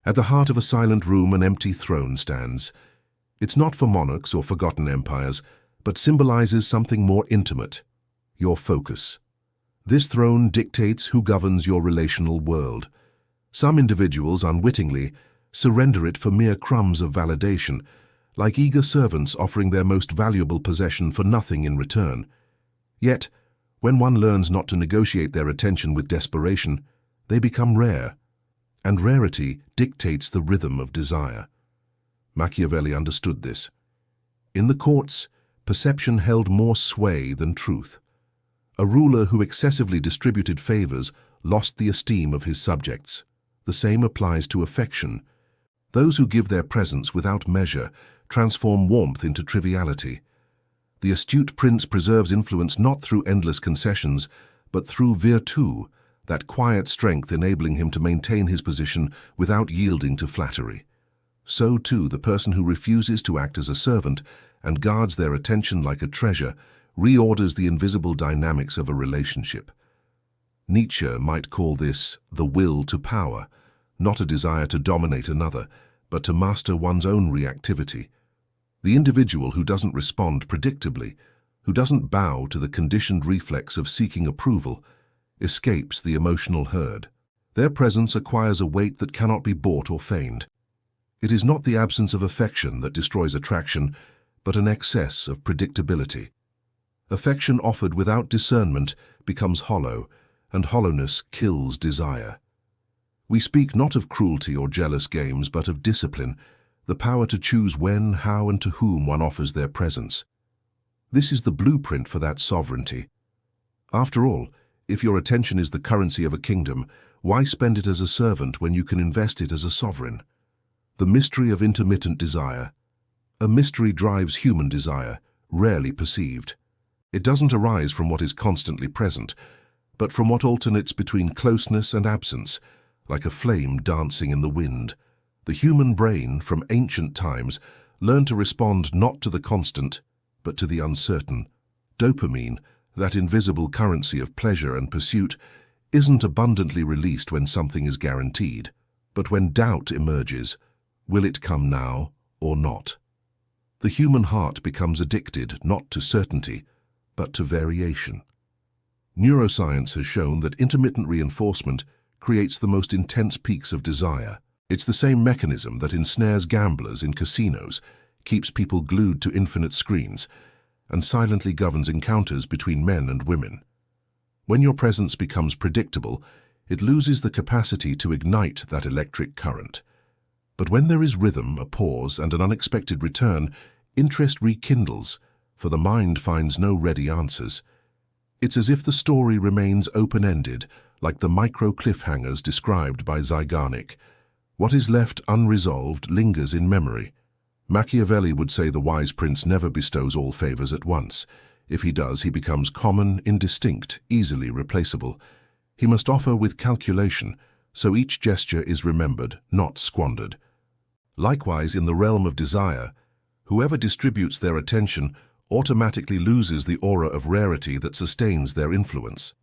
At the heart of a silent room, an empty throne stands. It's not for monarchs or forgotten empires, but symbolizes something more intimate: your focus. This throne dictates who governs your relational world. Some individuals, unwittingly, surrender it for mere crumbs of validation, like eager servants offering their most valuable possession for nothing in return. Yet, when one learns not to negotiate their attention with desperation, they become rare, and rarity dictates the rhythm of desire. Machiavelli understood this. In the courts, perception held more sway than truth. A ruler who excessively distributed favors lost the esteem of his subjects. The same applies to affection. Those who give their presence without measure transform warmth into triviality. The astute prince preserves influence not through endless concessions, but through virtu, that quiet strength enabling him to maintain his position without yielding to flattery. So too, the person who refuses to act as a servant and guards their attention like a treasure reorders the invisible dynamics of a relationship. Nietzsche might call this the will to power, not a desire to dominate another, but to master one's own reactivity. The individual who doesn't respond predictably, who doesn't bow to the conditioned reflex of seeking approval, escapes the emotional herd. Their presence acquires a weight that cannot be bought or feigned. It is not the absence of affection that destroys attraction, but an excess of predictability. Affection offered without discernment becomes hollow, and hollowness kills desire. We speak not of cruelty or jealous games, but of discipline, the power to choose when, how, and to whom one offers their presence. This is the blueprint for that sovereignty. After all, if your attention is the currency of a kingdom, why spend it as a servant when you can invest it as a sovereign? The mystery of intermittent desire. A mystery drives human desire, rarely perceived. It doesn't arise from what is constantly present, but from what alternates between closeness and absence, like a flame dancing in the wind. The human brain, from ancient times, learned to respond not to the constant, but to the uncertain. Dopamine, that invisible currency of pleasure and pursuit, isn't abundantly released when something is guaranteed, but when doubt emerges, will it come now or not? The human heart becomes addicted not to certainty, but to variation. Neuroscience has shown that intermittent reinforcement creates the most intense peaks of desire. It's the same mechanism that ensnares gamblers in casinos, keeps people glued to infinite screens, and silently governs encounters between men and women. When your presence becomes predictable, it loses the capacity to ignite that electric current. But when there is rhythm, a pause, and an unexpected return, interest rekindles, for the mind finds no ready answers. It's as if the story remains open-ended, like the micro-cliffhangers described by Zygarnik. What is left unresolved lingers in memory. Machiavelli would say the wise prince never bestows all favors at once. If he does, he becomes common, indistinct, easily replaceable. He must offer with calculation, so each gesture is remembered, not squandered. Likewise, in the realm of desire, whoever distributes their attention automatically loses the aura of rarity that sustains their influence.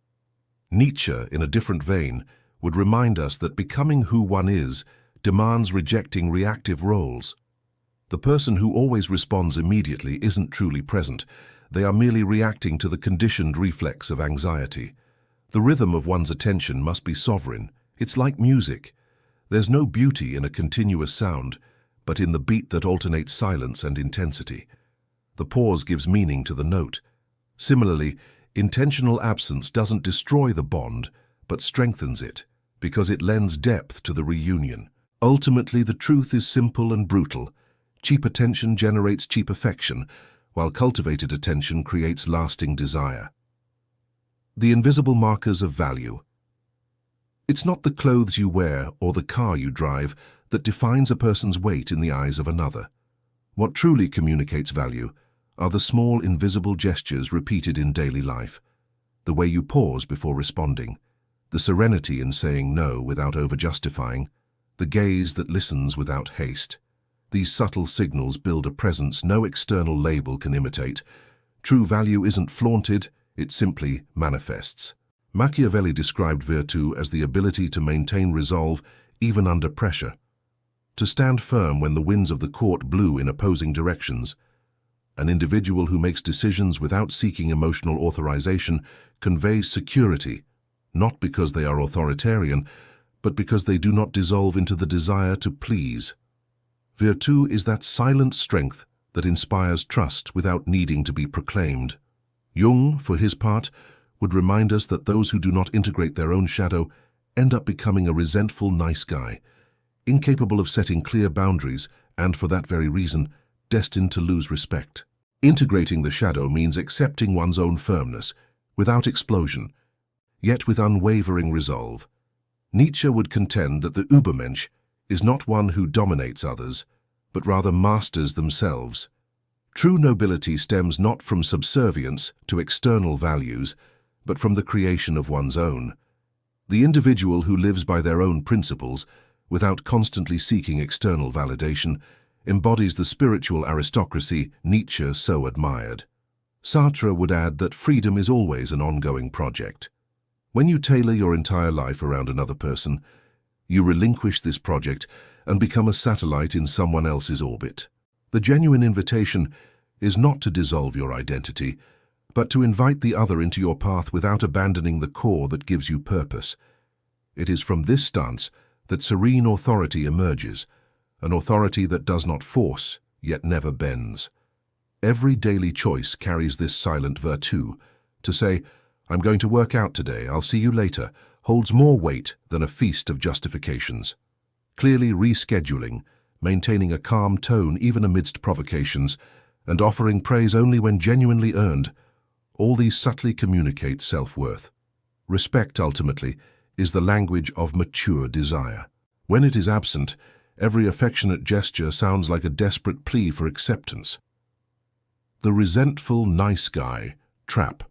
Nietzsche, in a different vein, would remind us that becoming who one is demands rejecting reactive roles. The person who always responds immediately isn't truly present. They are merely reacting to the conditioned reflex of anxiety. The rhythm of one's attention must be sovereign. It's like music. There's no beauty in a continuous sound, but in the beat that alternates silence and intensity. The pause gives meaning to the note. Similarly, intentional absence doesn't destroy the bond, but strengthens it, because it lends depth to the reunion. Ultimately, the truth is simple and brutal. Cheap attention generates cheap affection, while cultivated attention creates lasting desire. The invisible markers of value. It's not the clothes you wear or the car you drive that defines a person's weight in the eyes of another. What truly communicates value are the small invisible gestures repeated in daily life. The way you pause before responding, the serenity in saying no without over-justifying, the gaze that listens without haste. These subtle signals build a presence no external label can imitate. True value isn't flaunted, it simply manifests. Machiavelli described virtu as the ability to maintain resolve even under pressure. to stand firm when the winds of the court blew in opposing directions. An individual who makes decisions without seeking emotional authorization conveys security, not because they are authoritarian, but because they do not dissolve into the desire to please. Virtue is that silent strength that inspires trust without needing to be proclaimed. Jung, for his part, would remind us that those who do not integrate their own shadow end up becoming a resentful nice guy, incapable of setting clear boundaries and, for that very reason, destined to lose respect. Integrating the shadow means accepting one's own firmness, without explosion, yet with unwavering resolve. Nietzsche would contend that the Übermensch is not one who dominates others, but rather masters themselves. True nobility stems not from subservience to external values, but from the creation of one's own. The individual who lives by their own principles, without constantly seeking external validation, embodies the spiritual aristocracy Nietzsche so admired. Sartre would add that freedom is always an ongoing project. When you tailor your entire life around another person, you relinquish this project and become a satellite in someone else's orbit. The genuine invitation is not to dissolve your identity, but to invite the other into your path without abandoning the core that gives you purpose. It is from this stance that serene authority emerges, an authority that does not force, yet never bends. Every daily choice carries this silent virtue. To say, "I'm going to work out today, I'll see you later," holds more weight than a feast of justifications. Clearly rescheduling, maintaining a calm tone even amidst provocations, and offering praise only when genuinely earned, all these subtly communicate self-worth. Respect, ultimately, is the language of mature desire. When it is absent, every affectionate gesture sounds like a desperate plea for acceptance. The resentful nice guy trap.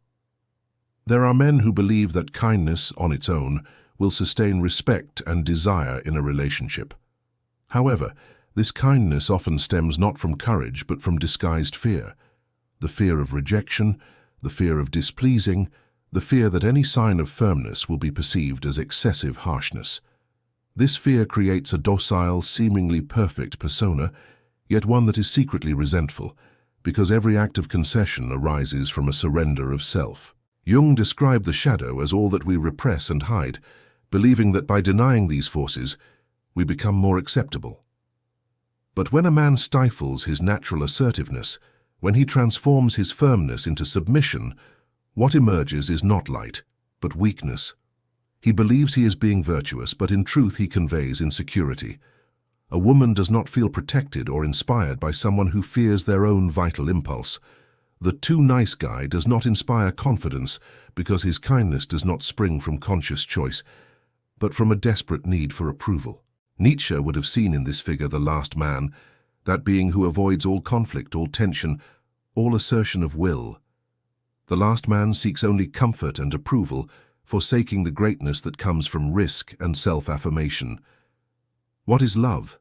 There are men who believe that kindness, on its own, will sustain respect and desire in a relationship. However, this kindness often stems not from courage but from disguised fear. The fear of rejection, the fear of displeasing, the fear that any sign of firmness will be perceived as excessive harshness. This fear creates a docile, seemingly perfect persona, yet one that is secretly resentful, because every act of concession arises from a surrender of self. Jung described the shadow as all that we repress and hide, believing that by denying these forces, we become more acceptable. But when a man stifles his natural assertiveness, when he transforms his firmness into submission, what emerges is not light, but weakness. He believes he is being virtuous, but in truth he conveys insecurity. A woman does not feel protected or inspired by someone who fears their own vital impulse. The too nice guy does not inspire confidence because his kindness does not spring from conscious choice, but from a desperate need for approval. Nietzsche would have seen in this figure the last man, that being who avoids all conflict, all tension, all assertion of will. The last man seeks only comfort and approval, forsaking the greatness that comes from risk and self-affirmation. What is love?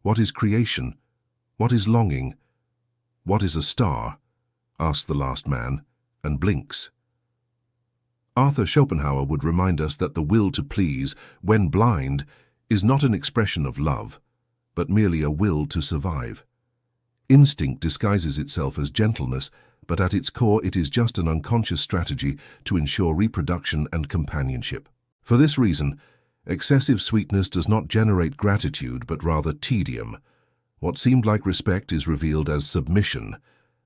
What is creation? What is longing? What is a star? Asks the last man, and blinks. Arthur Schopenhauer would remind us that the will to please, when blind, is not an expression of love, but merely a will to survive. Instinct disguises itself as gentleness, but at its core it is just an unconscious strategy to ensure reproduction and companionship. For this reason, excessive sweetness does not generate gratitude but rather tedium. What seemed like respect is revealed as submission,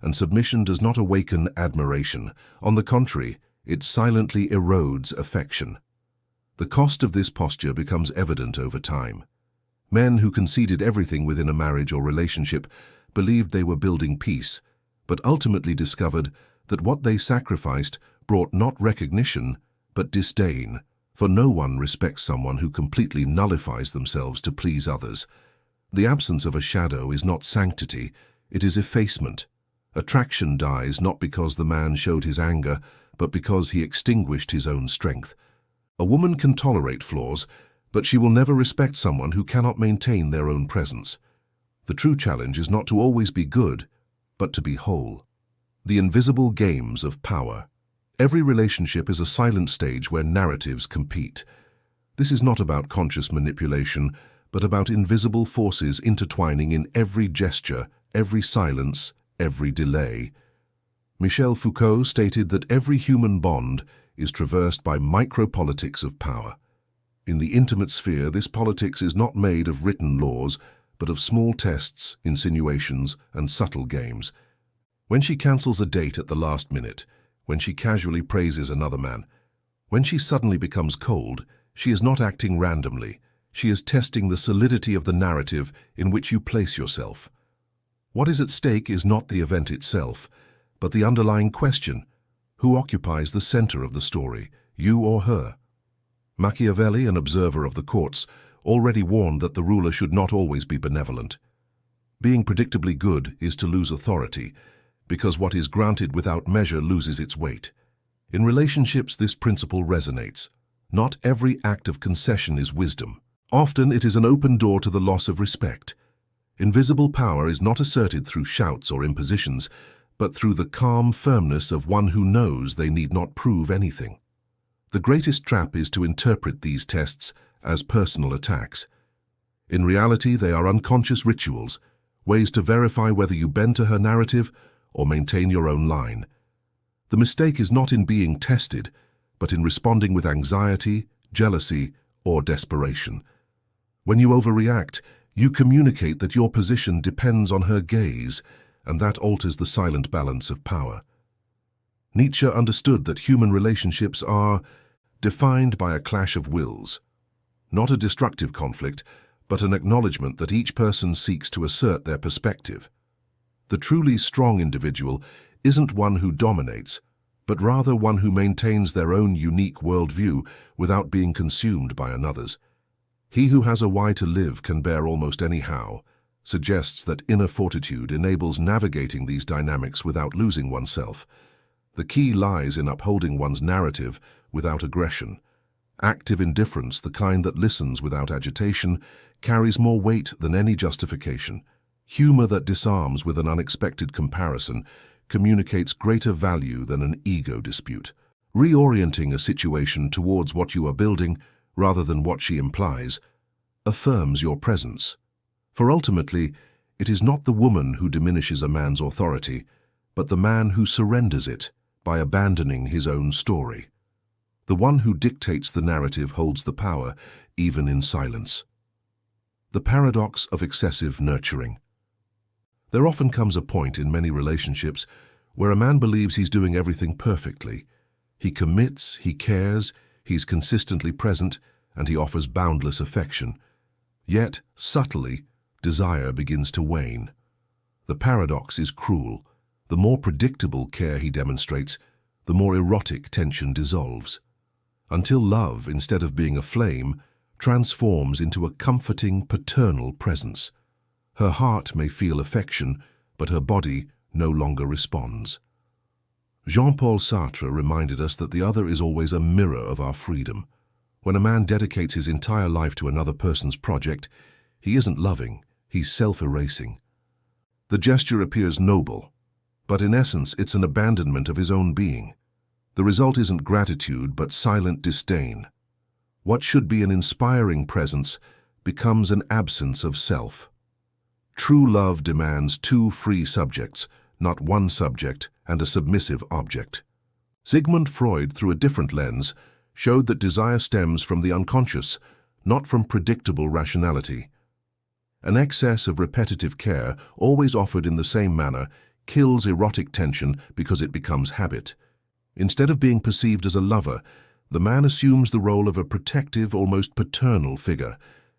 and submission does not awaken admiration. On the contrary, it silently erodes affection. The cost of this posture becomes evident over time. Men who conceded everything within a marriage or relationship believed they were building peace, but ultimately discovered that what they sacrificed brought not recognition, but disdain, for no one respects someone who completely nullifies themselves to please others. The absence of a shadow is not sanctity, it is effacement. Attraction dies not because the man showed his anger, but because he extinguished his own strength. A woman can tolerate flaws, but she will never respect someone who cannot maintain their own presence. The true challenge is not to always be good, but to be whole. The invisible games of power. Every relationship is a silent stage where narratives compete. This is not about conscious manipulation, but about invisible forces intertwining in every gesture, every silence, every delay. Michel Foucault stated that every human bond is traversed by micropolitics of power. In the intimate sphere, this politics is not made of written laws, but of small tests, insinuations, and subtle games. When she cancels a date at the last minute, when she casually praises another man, when she suddenly becomes cold, she is not acting randomly. She is testing the solidity of the narrative in which you place yourself. What is at stake is not the event itself, but the underlying question: who occupies the center of the story, you or her? Machiavelli, an observer of the courts, already warned that the ruler should not always be benevolent. Being predictably good is to lose authority, because what is granted without measure loses its weight. In relationships, this principle resonates. Not every act of concession is wisdom. Often it is an open door to the loss of respect. Invisible power is not asserted through shouts or impositions, but through the calm firmness of one who knows they need not prove anything. The greatest trap is to interpret these tests as personal attacks. In reality, they are unconscious rituals, ways to verify whether you bend to her narrative or maintain your own line. The mistake is not in being tested, but in responding with anxiety, jealousy, or desperation. When you overreact, you communicate that your position depends on her gaze, and that alters the silent balance of power. Nietzsche understood that human relationships are defined by a clash of wills. Not a destructive conflict, but an acknowledgement that each person seeks to assert their perspective. The truly strong individual isn't one who dominates, but rather one who maintains their own unique worldview without being consumed by another's. He who has a why to live can bear almost any how, suggests that inner fortitude enables navigating these dynamics without losing oneself. The key lies in upholding one's narrative without aggression. Active indifference, the kind that listens without agitation, carries more weight than any justification. Humor that disarms with an unexpected comparison communicates greater value than an ego dispute. Reorienting a situation towards what you are building, rather than what she implies, affirms your presence. For ultimately, it is not the woman who diminishes a man's authority, but the man who surrenders it by abandoning his own story. The one who dictates the narrative holds the power, even in silence. The paradox of excessive nurturing. There often comes a point in many relationships where a man believes he's doing everything perfectly. He commits, he cares, he's consistently present, and he offers boundless affection. Yet, subtly, desire begins to wane. The paradox is cruel. The more predictable care he demonstrates, the more erotic tension dissolves. Until love, instead of being a flame, transforms into a comforting, paternal presence. Her heart may feel affection, but her body no longer responds. Jean-Paul Sartre reminded us that the other is always a mirror of our freedom. When a man dedicates his entire life to another person's project, he isn't loving, he's self-erasing. The gesture appears noble, but in essence it's an abandonment of his own being. The result isn't gratitude, but silent disdain. What should be an inspiring presence becomes an absence of self. True love demands two free subjects, not one subject and a submissive object. Sigmund Freud, through a different lens, showed that desire stems from the unconscious, not from predictable rationality. An excess of repetitive care, always offered in the same manner, kills erotic tension because it becomes habit. Instead of being perceived as a lover, the man assumes the role of a protective, almost paternal figure,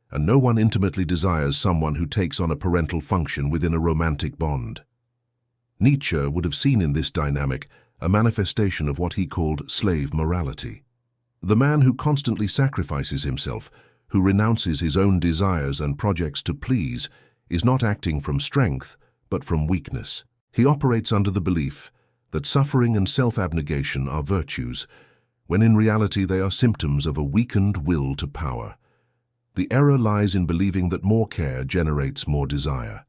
and no one intimately desires someone who takes on a parental function within a romantic bond. Nietzsche would have seen in this dynamic a manifestation of what he called slave morality. The man who constantly sacrifices himself, who renounces his own desires and projects to please, is not acting from strength, but from weakness. He operates under the belief that suffering and self-abnegation are virtues, when in reality they are symptoms of a weakened will to power. The error lies in believing that more care generates more desire.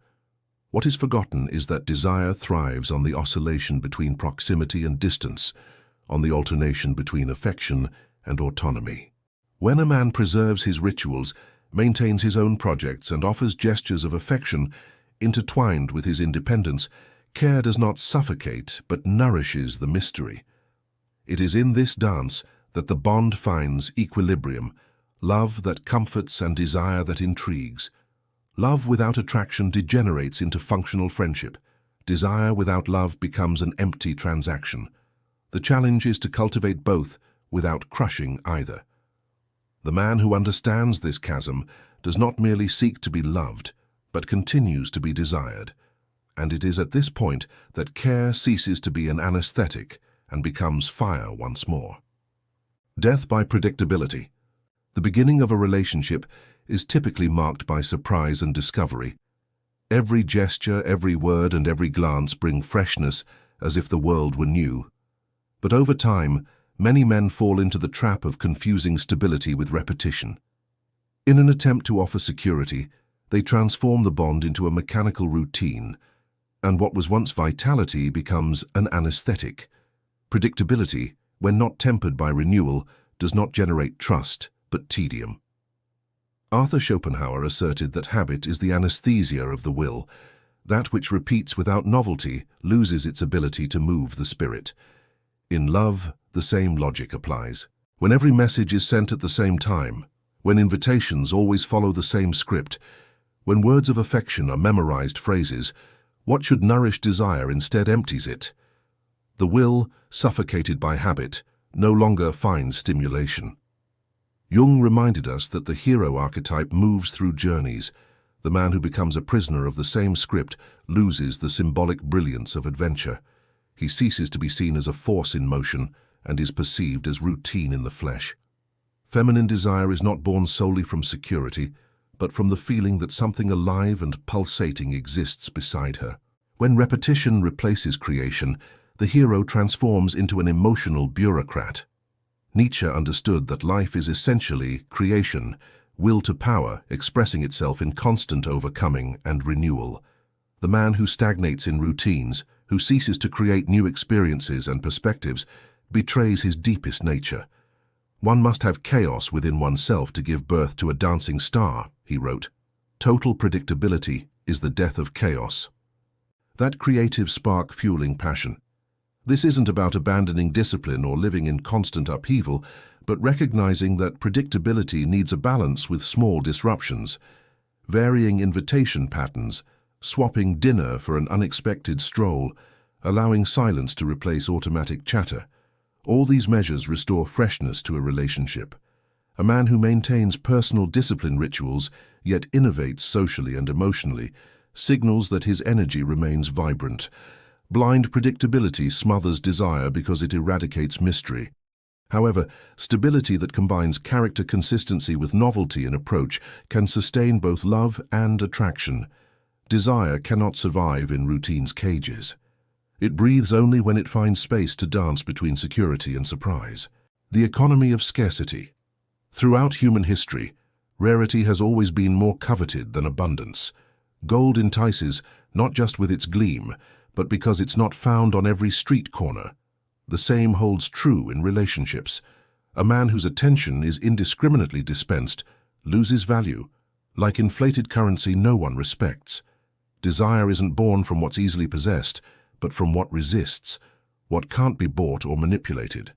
What is forgotten is that desire thrives on the oscillation between proximity and distance, on the alternation between affection and autonomy. When a man preserves his rituals, maintains his own projects and offers gestures of affection intertwined with his independence, care does not suffocate but nourishes the mystery. It is in this dance that the bond finds equilibrium, love that comforts and desire that intrigues. Love without attraction degenerates into functional friendship. Desire without love becomes an empty transaction. The challenge is to cultivate both without crushing either. The man who understands this chasm does not merely seek to be loved, but continues to be desired. And it is at this point that care ceases to be an anesthetic and becomes fire once more. Death by predictability. The beginning of a relationship is typically marked by surprise and discovery. Every gesture, every word, and every glance bring freshness as if the world were new. But over time, many men fall into the trap of confusing stability with repetition. In an attempt to offer security, they transform the bond into a mechanical routine, and what was once vitality becomes an anesthetic. Predictability, when not tempered by renewal, does not generate trust, but tedium. Arthur Schopenhauer asserted that habit is the anesthesia of the will. That which repeats without novelty loses its ability to move the spirit. In love, the same logic applies. When every message is sent at the same time, when invitations always follow the same script, when words of affection are memorized phrases, what should nourish desire instead empties it. The will, suffocated by habit, no longer finds stimulation. Jung reminded us that the hero archetype moves through journeys. The man who becomes a prisoner of the same script loses the symbolic brilliance of adventure. He ceases to be seen as a force in motion and is perceived as routine in the flesh. Feminine desire is not born solely from security, but from the feeling that something alive and pulsating exists beside her. When repetition replaces creation, the hero transforms into an emotional bureaucrat. Nietzsche understood that life is essentially creation, will to power expressing itself in constant overcoming and renewal. The man who stagnates in routines, who ceases to create new experiences and perspectives, betrays his deepest nature. One must have chaos within oneself to give birth to a dancing star, he wrote. Total predictability is the death of chaos. That creative spark fueling passion. This isn't about abandoning discipline or living in constant upheaval, but recognizing that predictability needs a balance with small disruptions, varying invitation patterns, swapping dinner for an unexpected stroll, allowing silence to replace automatic chatter. All these measures restore freshness to a relationship. A man who maintains personal discipline rituals, yet innovates socially and emotionally, signals that his energy remains vibrant. Blind predictability smothers desire because it eradicates mystery. However, stability that combines character consistency with novelty in approach can sustain both love and attraction. Desire cannot survive in routine's cages. It breathes only when it finds space to dance between security and surprise. The economy of scarcity. Throughout human history, rarity has always been more coveted than abundance. Gold entices not just with its gleam, but because it's not found on every street corner. The same holds true in relationships. A man whose attention is indiscriminately dispensed loses value. Like inflated currency, no one respects. Desire isn't born from what's easily possessed, but from what resists, what can't be bought or manipulated.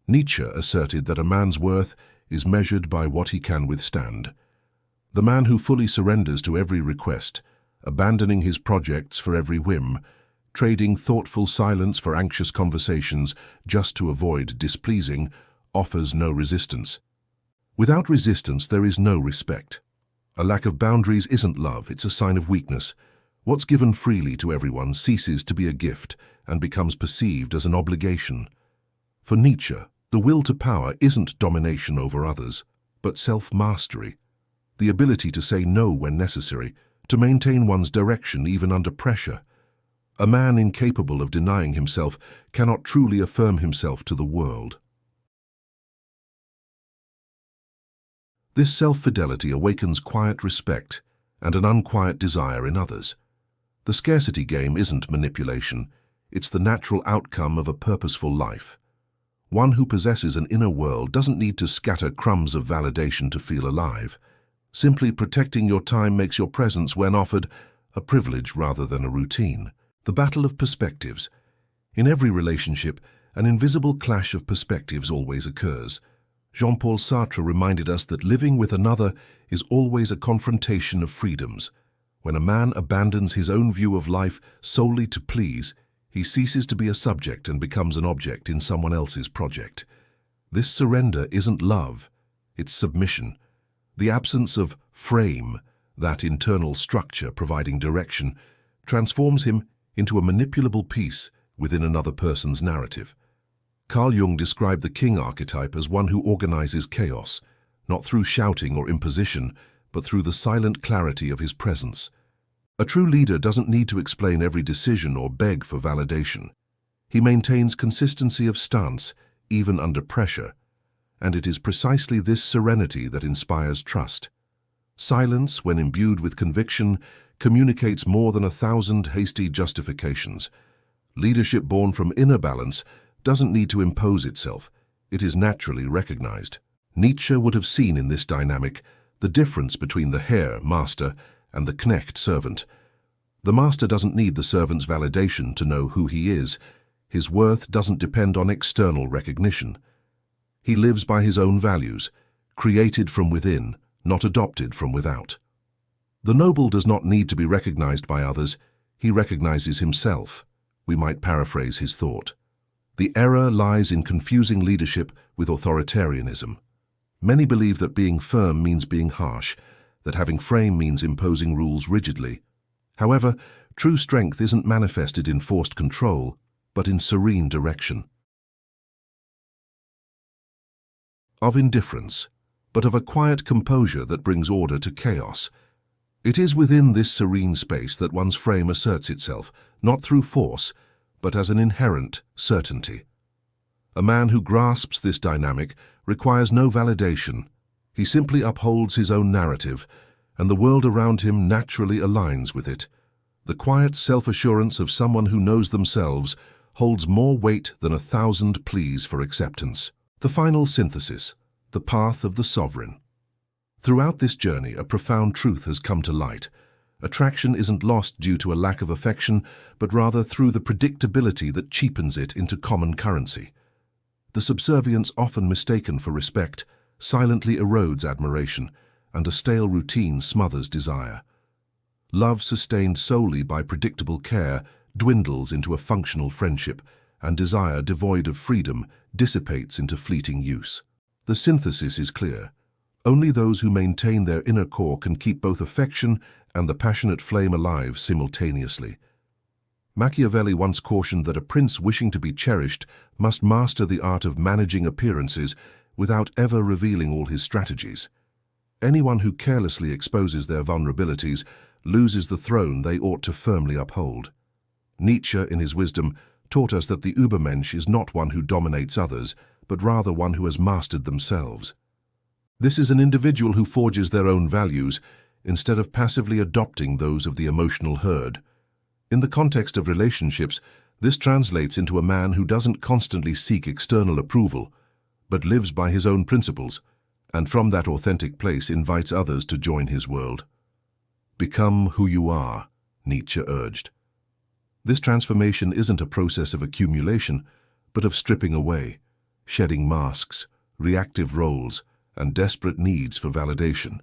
Nietzsche asserted that a man's worth is measured by what he can withstand. The man who fully surrenders to every request, abandoning his projects for every whim, trading thoughtful silence for anxious conversations just to avoid displeasing, offers no resistance. Without resistance, there is no respect. A lack of boundaries isn't love, it's a sign of weakness. What's given freely to everyone ceases to be a gift and becomes perceived as an obligation. For Nietzsche, the will to power isn't domination over others, but self-mastery. The ability to say no when necessary, to maintain one's direction even under pressure. A man incapable of denying himself cannot truly affirm himself to the world. This self-fidelity awakens quiet respect and an unquiet desire in others. The scarcity game isn't manipulation, it's the natural outcome of a purposeful life. One who possesses an inner world doesn't need to scatter crumbs of validation to feel alive. Simply protecting your time makes your presence, when offered, a privilege rather than a routine. The battle of perspectives. In every relationship, an invisible clash of perspectives always occurs. Jean-Paul Sartre reminded us that living with another is always a confrontation of freedoms. When a man abandons his own view of life solely to please, he ceases to be a subject and becomes an object in someone else's project. This surrender isn't love, it's submission. The absence of frame, that internal structure providing direction, transforms him into a manipulable piece within another person's narrative. Carl Jung described the king archetype as one who organizes chaos, not through shouting or imposition, but through the silent clarity of his presence. A true leader doesn't need to explain every decision or beg for validation. He maintains consistency of stance, even under pressure, and it is precisely this serenity that inspires trust. Silence, when imbued with conviction, communicates more than 1,000 hasty justifications. Leadership born from inner balance doesn't need to impose itself. It is naturally recognized. Nietzsche would have seen in this dynamic the difference between the Herr, master, and the Knecht, servant. The master doesn't need the servant's validation to know who he is. His worth doesn't depend on external recognition. He lives by his own values, created from within, not adopted from without. The noble does not need to be recognized by others. He recognizes himself. We might paraphrase his thought. The error lies in confusing leadership with authoritarianism. Many believe that being firm means being harsh, that having frame means imposing rules rigidly. However, true strength isn't manifested in forced control, but in serene direction. Of indifference, but of a quiet composure that brings order to chaos. It is within this serene space that one's frame asserts itself, not through force, but as an inherent certainty. A man who grasps this dynamic requires no validation. He simply upholds his own narrative, and the world around him naturally aligns with it. The quiet self-assurance of someone who knows themselves holds more weight than 1,000 pleas for acceptance. The final synthesis, the path of the sovereign. Throughout this journey, a profound truth has come to light. Attraction isn't lost due to a lack of affection, but rather through the predictability that cheapens it into common currency. The subservience often mistaken for respect silently erodes admiration, and a stale routine smothers desire. Love sustained solely by predictable care dwindles into a functional friendship, and desire devoid of freedom dissipates into fleeting use. The synthesis is clear. Only those who maintain their inner core can keep both affection and the passionate flame alive simultaneously. Machiavelli once cautioned that a prince wishing to be cherished must master the art of managing appearances without ever revealing all his strategies. Anyone who carelessly exposes their vulnerabilities loses the throne they ought to firmly uphold. Nietzsche, in his wisdom, taught us that the Übermensch is not one who dominates others, but rather one who has mastered themselves. This is an individual who forges their own values instead of passively adopting those of the emotional herd. In the context of relationships, this translates into a man who doesn't constantly seek external approval, but lives by his own principles, and from that authentic place invites others to join his world. Become who you are, Nietzsche urged. This transformation isn't a process of accumulation, but of stripping away, shedding masks, reactive roles, and desperate needs for validation,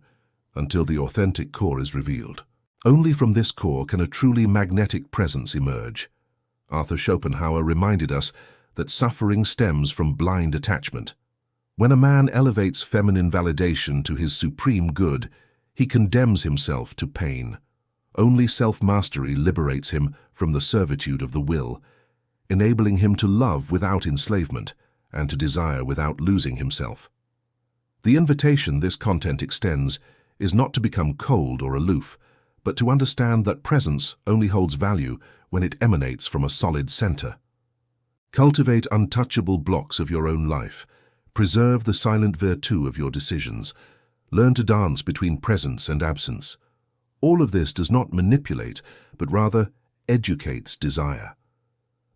until the authentic core is revealed. Only from this core can a truly magnetic presence emerge. Arthur Schopenhauer reminded us that suffering stems from blind attachment. When a man elevates feminine validation to his supreme good, he condemns himself to pain. Only self-mastery liberates him from the servitude of the will, enabling him to love without enslavement and to desire without losing himself. The invitation this content extends is not to become cold or aloof, but to understand that presence only holds value when it emanates from a solid center. Cultivate untouchable blocks of your own life. Preserve the silent virtue of your decisions. Learn to dance between presence and absence. All of this does not manipulate, but rather educates desire.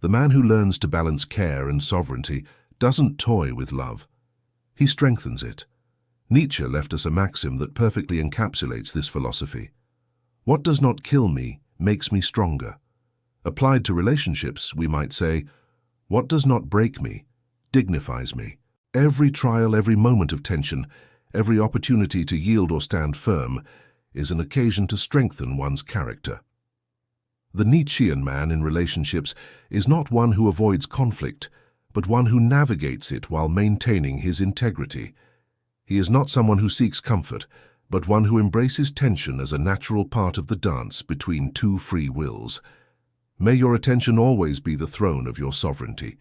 The man who learns to balance care and sovereignty doesn't toy with love. He strengthens it. Nietzsche left us a maxim that perfectly encapsulates this philosophy. What does not kill me makes me stronger. Applied to relationships, we might say, what does not break me dignifies me. Every trial, every moment of tension, every opportunity to yield or stand firm is an occasion to strengthen one's character. The Nietzschean man in relationships is not one who avoids conflict, but one who navigates it while maintaining his integrity. He is not someone who seeks comfort, but one who embraces tension as a natural part of the dance between two free wills. May your attention always be the throne of your sovereignty.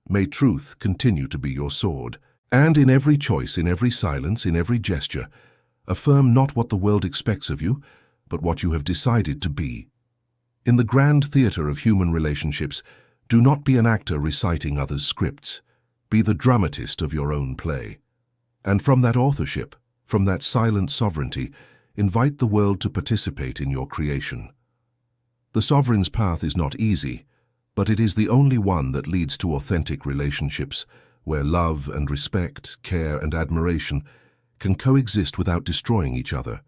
May truth continue to be your sword. And in every choice, in every silence, in every gesture, affirm not what the world expects of you, but what you have decided to be. In the grand theater of human relationships, do not be an actor reciting others' scripts. Be the dramatist of your own play. And from that authorship, from that silent sovereignty, invite the world to participate in your creation. The sovereign's path is not easy, but it is the only one that leads to authentic relationships, where love and respect, care and admiration can coexist without destroying each other.